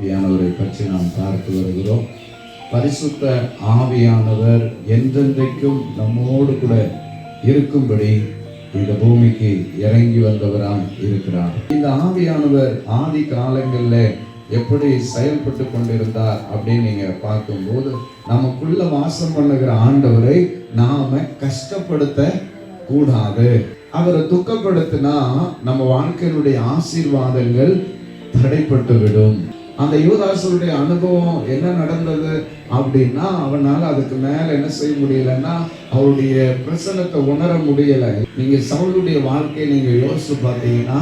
ஆவியானவரை பற்றி நாம் பார்த்து வருகிறோம். பரிசுத்த ஆவியானவர் என்றென்றைக்கும் நம்மோடு கூட இருக்கும்படி இந்த பூமிக்கு இறங்கி வந்தவராய் இருக்கிறார். இந்த ஆவியானவர் ஆதி காலங்களில் எப்படி செயல்பட்டு கொண்டிருந்தார் அப்படின்னு நீங்க பார்க்கும்போது, நமக்குள்ள வாசம் பண்ணுகிற ஆண்டவரை நாம கஷ்டப்படுத்த கூடாது. அவரை துக்கப்படுத்தினா நம்ம வாழ்க்கையினுடைய ஆசீர்வாதங்கள் தடைப்பட்டு விடும். அந்த யூதாசுடைய அனுபவம் என்ன நடந்தது அப்படின்னா, அவனால் அதுக்கு மேல என்ன செய்ய முடியலன்னா அவருடைய பிரசன்னத்தை உணர முடியல. நீங்க சவுளுடைய வாழ்க்கையை நீங்க யோசிச்சு பார்த்தீங்கன்னா,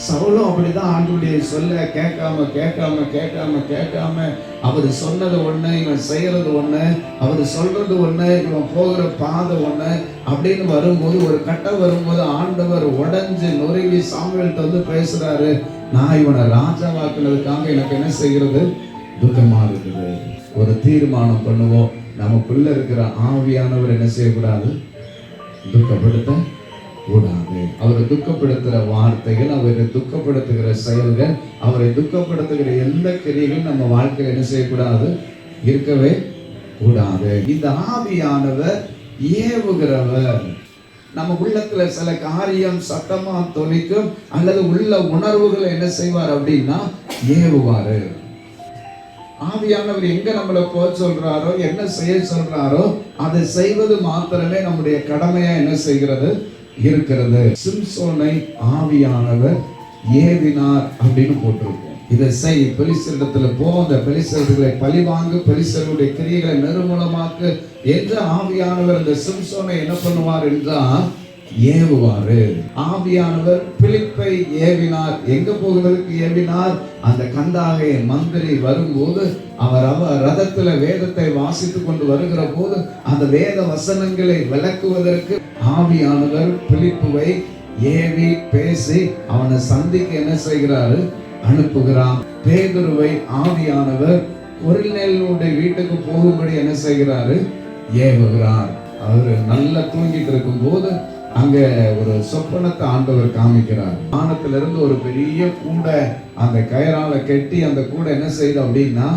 சவுலும் அப்படிதான் ஆண்டுடைய சொல்ல கேட்காம கேட்காம கேட்காம கேட்காம அவர் சொன்னது ஒண்ணு, இவன் செய்யறது ஒண்ணு, அவர் சொல்றது ஒண்ணு, இவன் போகிற பாதை ஒண்ணு அப்படின்னு வரும்போது, ஒரு கட்டம் வரும்போது ஆண்டவர் உடஞ்சு நொறுங்கி சாமுவேல்கிட்ட வந்து பேசுறாரு, நான் இவனை ராஜாவாக்குனதுக்காக எனக்கு என்ன செய்கிறது, துக்கமா இருக்குது. ஒரு தீர்மானம் பண்ணுவோம், நமக்குள்ள இருக்கிற ஆவியானவர் என்ன செய்யக்கூடாது, துக்கப்படுத்த கூடாது. அவரை துக்கப்படுத்துகிற வார்த்தைகள், அவரை துக்கப்படுத்துகிற செயல்கள், அவரை துக்கப்படுத்துகிற எந்த கிரியைகளும் நம்ம வாழ்க்கையில் என்ன செய்யக்கூடாது, இருக்கவே கூடாது. இந்த ஆவியானவர் ஏவுகிறவர். நம்ம உள்ளத்துல சில காரியம் சத்தமா தொனிக்கும், அல்லது உள்ள உணர்வுகளை என்ன செய்வார் அப்படின்னா ஏவுவாரு. ஆவியானவர் எங்க நம்மளை போக சொல்றாரோ, என்ன செய்ய சொல்றாரோ அதை செய்வது மாத்திரமே நம்முடைய கடமையா என்ன செய்கிறது இருக்கிறது. சிம்சோனை ஆவியானவர் ஏவினார் அப்படின்னு போட்டிருக்கோம். இதை செய், பெலிஸ்தரிடத்துல போ, அந்த பெலிஸ்தர்களை பழிவாங்கு, பெலிஸ்தருடைய கிரியைகளை நிர்மூலமாக்கு என்று ஆவியானவர் இந்த சிம்சோனை என்ன பண்ணுவார் என்றால் ஏவுவாரு. ஆவியானவர் பிலிப்பை ஏவினார். எங்க போகிறதுக்கு ஏவினார்? அந்த கந்தாகை மந்திரி வரும்போது அவர் ரதத்துல வேதத்தை வாசித்து கொண்டு வருகிற போது அந்த வேத வசனங்களை விளக்குவதற்கு ஆவியானவர் பிலிப்புவை ஏவி பேசி அவனை சந்திக்க என்ன செய்கிறாரு, அனுப்புகிறார். பேதுருவை ஆவியானவர் கொர்நேலியுடைய வீட்டுக்கு போகும்படி என்ன செய்கிறாரு, ஏவுகிறார். அவரு நல்லா தூங்கிட்டு இருக்கும் போது அங்க ஒரு சொப்பனத்தை ஆண்டவர் காமிக்கிறார். வானத்திலிருந்து ஒரு பெரிய கூடை அந்த கயரால கட்டி அந்த கூடை என்ன செய்யுது அப்படின்னா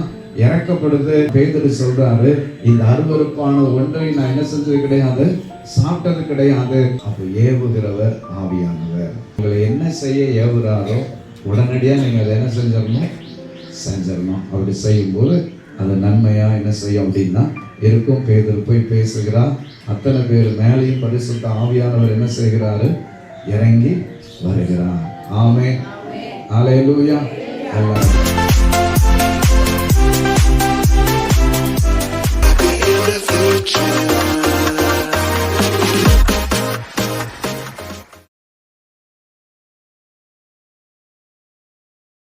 இறக்கப்படுது. பேதுரு சொல்றாரு, இந்த அருவருப்பான ஒன்றை நான் என்ன செஞ்சது கிடையாது, சாப்பிட்டது கிடையாது. அப்ப ஏவுகிறவர் ஆவியானவர். உங்களை என்ன செய்ய ஏவுறாரோ உடனடியா நீங்க அதை என்ன செஞ்சிடணும். அப்படி செய்யும் போது அது நன்மையா என்ன செய்யும் அப்படின்னா இருக்கும். பேதுரு போய் பேசுகிறார். அத்தனை பேர் மேலேயும் பரிசுத்த ஆவியானவர் என்ன செய்கிறாரு, இறங்கி வருகிறார். ஆமென், அல்லேலூயா.